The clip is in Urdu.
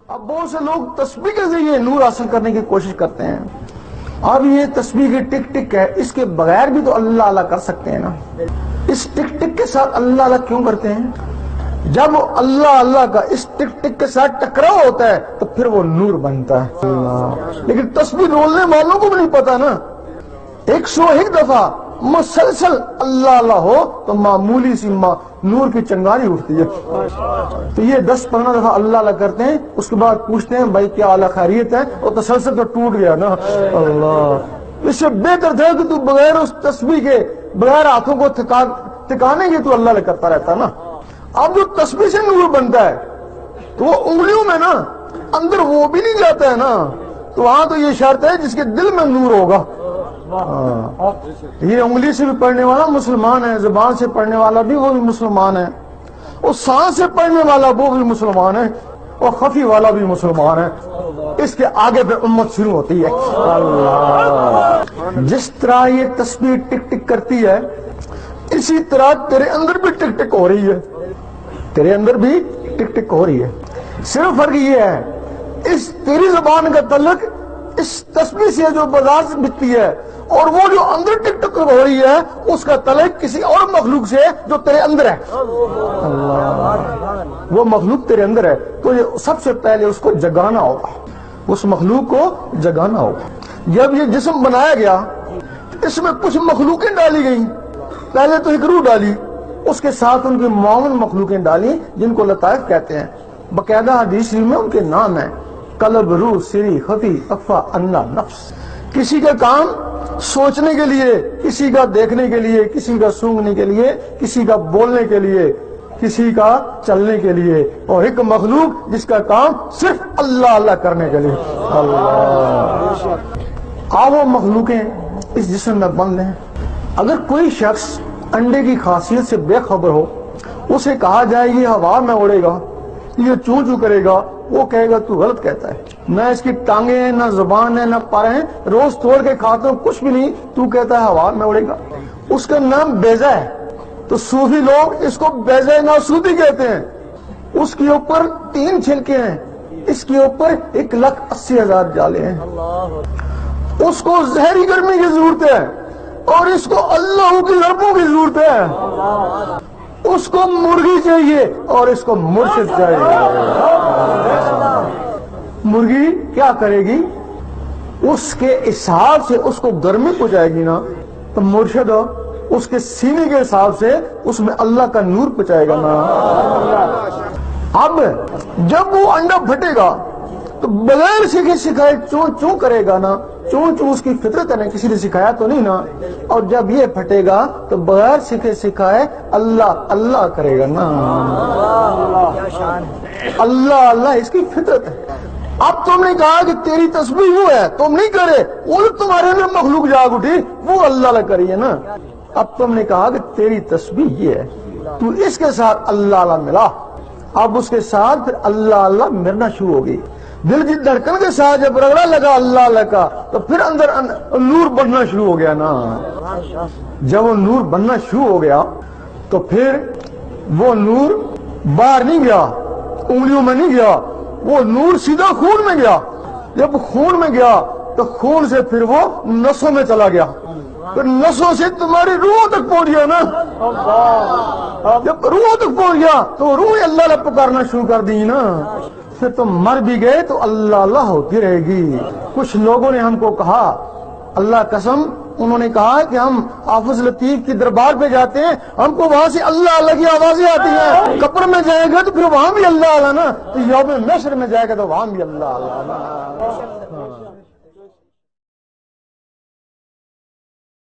اب بہت سے لوگ تسبیح کے ذریعے نور حاصل کرنے کی کوشش کرتے ہیں. اب یہ تسبیح کی ٹک ٹک ہے، اس کے بغیر بھی تو اللہ اللہ کر سکتے ہیں نا. اس ٹک ٹک کے ساتھ اللہ اللہ کیوں کرتے ہیں؟ جب اللہ اللہ کا اس ٹک ٹک کے ساتھ ٹکراؤ ہوتا ہے تو پھر وہ نور بنتا ہے. لیکن تسبیح رولنے والوں کو بھی نہیں پتا نا. 101 دفعہ مسلسل اللہ اللہ ہو تو معمولی سی نور کی چنگاری اٹھتی ہے. تو یہ 10-15 دفعہ اللہ اللہ کرتے ہیں، اس کے بعد پوچھتے ہیں بھائی کیا حال خیریت ہے، اور تسلسل تو ٹوٹ گیا نا. اللہ اس سے بہتر تھا کہ تو بغیر اس تسبیح کے، بغیر ہاتھوں کو ٹکانے کے تو اللہ اللہ کرتا رہتا نا. اب جو تسبیح سے نور بنتا ہے تو وہ انگلیوں میں نا، اندر وہ بھی نہیں جاتا ہے نا. تو وہاں تو یہ شرط ہے جس کے دل میں نور ہوگا. یہ انگلی سے بھی پڑھنے والا مسلمان ہے، زبان سے پڑھنے والا بھی وہ بھی مسلمان ہے، اور سانس سے پڑھنے والا وہ بھی مسلمان ہے، اور خفی والا بھی مسلمان ہے. اس کے آگے پہ امت شروع ہوتی ہے. اللہ جس طرح یہ تسبیح ٹک ٹک کرتی ہے، اسی طرح تیرے اندر بھی ٹک ٹک ہو رہی ہے. تیرے اندر بھی ٹک ٹک ہو رہی ہے. صرف فرق یہ ہے، اس تیری زبان کا تعلق اس تسبیح سے جو بازار سے بکتی ہے، اور وہ جو اندر ٹک ٹک ہو رہی ہے اس کا تعلق کسی اور مخلوق سے جو تیرے اندر ہے. اللہ وہ مخلوق تیرے اندر ہے، تو یہ سب سے پہلے اس کو جگانا ہوگا، اس مخلوق کو جگانا ہوگا. جب یہ جسم بنایا گیا، اس میں کچھ مخلوقیں ڈالی گئیں. پہلے تو ایک روح ڈالی، اس کے ساتھ ان کی معاون مخلوقیں ڈالی جن کو لطائف کہتے ہیں. باقاعدہ حدیث میں ان کے نام ہیں: قلب، روح، سری، خفی، اخفا، انا، نفس. کسی کا کام سوچنے کے لیے، کسی کا دیکھنے کے لیے، کسی کا سونگنے کے لیے، کسی کا بولنے کے لیے، کسی کا چلنے کے لیے، اور ایک مخلوق جس کا کام صرف اللہ اللہ کرنے کے لیے. اللہ آپ وہ مخلوقیں اس جسم میں بند ہیں. اگر کوئی شخص انڈے کی خاصیت سے بے خبر ہو، اسے کہا جائے یہ ہوا میں اڑے گا، یہ چوں چوں کرے گا، وہ کہے گا تو غلط کہتا ہے، نہ اس کی ٹانگیں ہیں، نہ زبان ہے، نہ پر ہیں، روز توڑ کے کھاتا ہوں کچھ بھی نہیں، تو کہتا ہے ہوا میں اڑے گا. اس کا نام بیضہ ہے. تو صوفی لوگ اس کو بیضہ ناسوتی کہتے ہیں. اس کے اوپر 3 چھلکے ہیں، اس کے اوپر 1,80,000 جالے ہیں. اس کو زہری گرمی کی ضرورت ہے، اور اس کو اللہ کی ضربوں کی ضرورت ہے. اس کو مرغی چاہیے اور اس کو مرشد چاہیے. مرغی کیا کرے گی؟ اس کے حساب سے اس کو گرمی پہنچائے گی نا. تو مرشد اس کے سینے کے حساب سے اس میں اللہ کا نور پہنچائے گا نا. اب جب وہ انڈا پھٹے گا تو بغیر سیکھے سکھائے چوں چوں کرے گا نا. چوں چوں اس کی فطرت ہے نا، کسی نے سکھایا تو نہیں نا. اور جب یہ پھٹے گا تو بغیر سیکھے سکھائے اللہ اللہ کرے گا نا. اللہ اللہ اس کی فطرت ہے. اب تم نے کہا کہ تیری تسبیح وہ ہے، تم نہیں کرے، وہ تمہارے اندر مخلوق جاگ اٹھی، وہ اللہ اللہ کری ہے نا. اب تم نے کہا کہ تیری تسبیح یہ ہے، تو اس کے ساتھ اللہ اللہ ملا. اب اس کے ساتھ پھر اللہ اللہ مرنا شروع ہو گئی. دل کی دھڑکن کے ساتھ جب رگڑا لگا اللہ اللہ کا تو پھر اندر نور بننا شروع ہو گیا نا. جب وہ نور بننا شروع ہو گیا تو پھر وہ نور باہر نہیں گیا، انگلیوں میں نہیں گیا، وہ نور سیدھا خون میں گیا. جب خون میں گیا تو خون سے پھر وہ نسوں میں چلا گیا، پھر نسوں سے تمہاری روح تک پہنچ گیا نا. جب روح تک پہنچ گیا تو روح اللہ اللہ پکارنا شروع کر دی نا. پھر تم مر بھی گئے تو اللہ اللہ ہوتی رہے گی. کچھ لوگوں نے ہم کو کہا، اللہ قسم، انہوں نے کہا کہ ہم حافظ لطیف کی دربار پہ جاتے ہیں، ہم کو وہاں سے اللہ اللہ کی آوازیں آتی ہیں. قبر میں جائیں گے تو پھر وہاں بھی اللہ اللہ نا، تو یوم محشر میں جائے گا تو وہاں بھی اللہ اللہ نا.